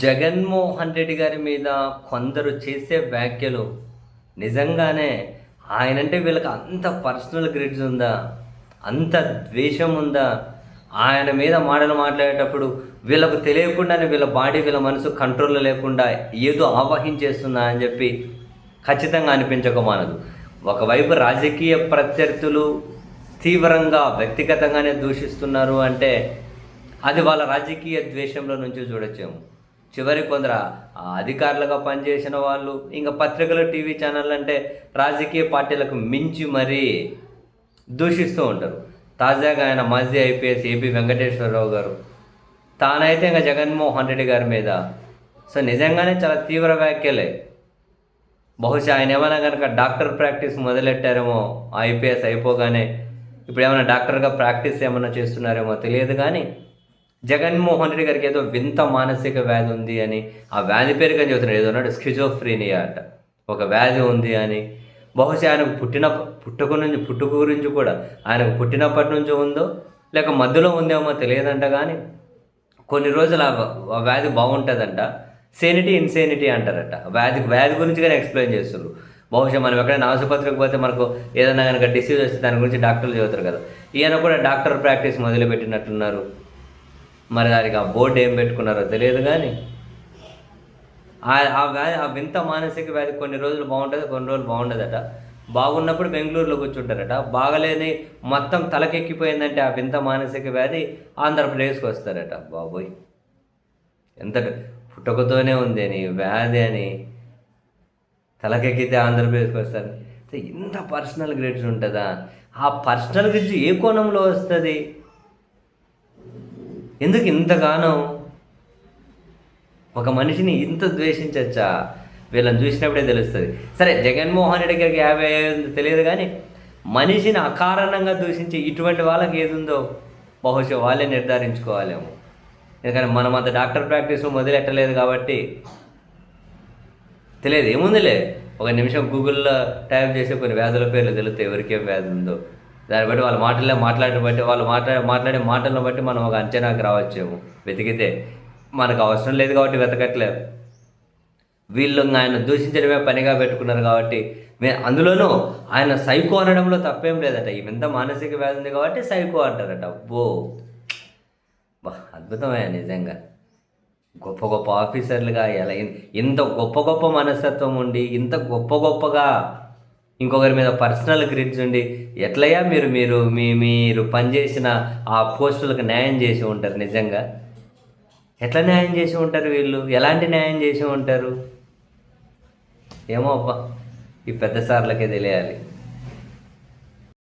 జగన్మోహన్ రెడ్డి గారి మీద కొందరు చేసే వ్యాఖ్యలు నిజంగానే ఆయనంటే వీళ్ళకి అంత పర్సనల్ గ్రిడ్జ్ ఉందా? అంత ద్వేషం ఉందా? ఆయన మీద మాటలు మాట్లాడేటప్పుడు వీళ్ళకు తెలియకుండానే వీళ్ళ బాడీ, వీళ్ళ మనసు కంట్రోల్లో లేకుండా ఏదో ఆవహించేస్తుందా అని చెప్పి ఖచ్చితంగా అనిపించకమానదు. ఒకవైపు రాజకీయ ప్రత్యర్థులు తీవ్రంగా వ్యక్తిగతంగానే దూషిస్తున్నారు అంటే అది వాళ్ళ రాజకీయ ద్వేషంలో నుంచి చూడొచ్చేమో. చివరికి కొందరు అధికారులుగా పనిచేసిన వాళ్ళు ఇంకా పత్రికలు, టీవీ ఛానళ్ళు అంటే రాజకీయ పార్టీలకు మించి మరీ దూషిస్తూ ఉంటారు. తాజాగా ఆయన మాజీ ఐపీఎస్ ఏపీ వెంకటేశ్వరరావు గారు తానైతే ఇంకా జగన్మోహన్ రెడ్డి గారి మీద నిజంగానే చాలా తీవ్ర వ్యాఖ్యలే. బహుశా ఆయన ఏమైనా కనుక డాక్టర్ ప్రాక్టీస్ మొదలెట్టారేమో ఐపీఎస్ అయిపోగానే, ఇప్పుడు ఏమైనా డాక్టర్గా ప్రాక్టీస్ ఏమైనా చేస్తున్నారేమో తెలియదు. కానీ జగన్మోహన్ రెడ్డి గారికి ఏదో వింత మానసిక వ్యాధి ఉంది అని, ఆ వ్యాధి పేరు కానీ చెబుతున్నాడు, ఏదో అన్నాడు స్కిజోఫ్రీనియా అట, ఒక వ్యాధి ఉంది అని. బహుశా ఆయనకు పుట్టుక గురించి కూడా ఆయనకు పుట్టినప్పటి నుంచి ఉందో లేక మధ్యలో ఉందేమో తెలియదంట. కానీ కొన్ని రోజులు ఆ వ్యాధి బాగుంటుందంట, సేనిటీ ఇన్సేనిటీ అంటారట. వ్యాధి గురించి కానీ ఎక్స్ప్లెయిన్ చేస్తున్నారు. బహుశా మనం ఎక్కడైనా ఆసుపత్రికి పోతే మనకు ఏదైనా కనుక డిసీజ్ వస్తే దాని గురించి డాక్టర్లు చెబుతారు కదా, ఈయన కూడా డాక్టర్ ప్రాక్టీస్ మొదలుపెట్టినట్లున్నారు. మరి దానికి ఆ బోర్డు ఏం పెట్టుకున్నారో తెలియదు. కానీ ఆ వింత మానసిక వ్యాధి కొన్ని రోజులు బాగుంటుంది, కొన్ని రోజులు బాగుండదట. బాగున్నప్పుడు బెంగళూరులో కూర్చుంటారట, బాగలేని మొత్తం తలకెక్కిపోయిందంటే ఆ వింత మానసిక వ్యాధి ఆంధ్రప్రదేశ్కి వస్తారట. బాబోయ్, ఎంత పుట్టుకతోనే ఉంది అని వ్యాధి అని తలకెక్కితే ఆంధ్రప్రదేశ్కి వస్తారు. ఇంత పర్సనల్ గ్రిడ్జ్ ఉంటుందా? ఆ పర్సనల్ గ్రిడ్జ్ ఏ కోణంలో వస్తుంది? ఎందుకు ఇంతగానో ఒక మనిషిని ఇంత ద్వేషించచ్చా? వీళ్ళని చూసినప్పుడే తెలుస్తుంది. సరే, జగన్మోహన్ రెడ్డి గారికి 50 తెలియదు, కానీ మనిషిని అకారణంగా దూషించి ఇటువంటి వాళ్ళకి ఏది ఉందో బహుశా వాళ్ళే నిర్ధారించుకోవాలేమో. ఎందుకంటే మనం అంత డాక్టర్ ప్రాక్టీస్ మొదలెట్టలేదు కాబట్టి తెలియదు. ఏముందిలే, ఒక నిమిషం గూగుల్లో టైప్ చేసి కొన్ని వ్యాధుల పేర్లు తెలుస్తాయి, ఎవరికేం వ్యాధి ఉందో. దాన్ని బట్టి వాళ్ళ వాళ్ళు మాట్లాడే మాటలను బట్టి మనం ఒక అంచనాకు రావచ్చేమో. వెతికితే మనకు అవసరం లేదు కాబట్టి వెతకట్లేదు. వీళ్ళు ఆయన దూషించడమే పనిగా పెట్టుకున్నారు కాబట్టి అందులోనూ ఆయన సైకో అనడంలో తప్పేం లేదట. ఈ వింత మానసిక వ్యాధి ఉంది కాబట్టి సైకో అంటారట. అబ్బో, అద్భుతమే నిజంగా. గొప్ప గొప్ప ఆఫీసర్లుగా ఎలా ఇంత గొప్ప మనస్తత్వం ఉండి, ఇంత గొప్పగా ఇంకొకరి మీద పర్సనల్ గ్రిడ్జ్ ఉండి ఎట్లయ్యా మీరు పనిచేసిన ఆ పోస్టులకు న్యాయం చేసి ఉంటారు? నిజంగా ఎట్లా న్యాయం చేసి ఉంటారు వీళ్ళు? ఎలాంటి న్యాయం చేసి ఉంటారు? ఏమో అబ్బా, ఈ పెద్ద సార్లకే తెలియాలి.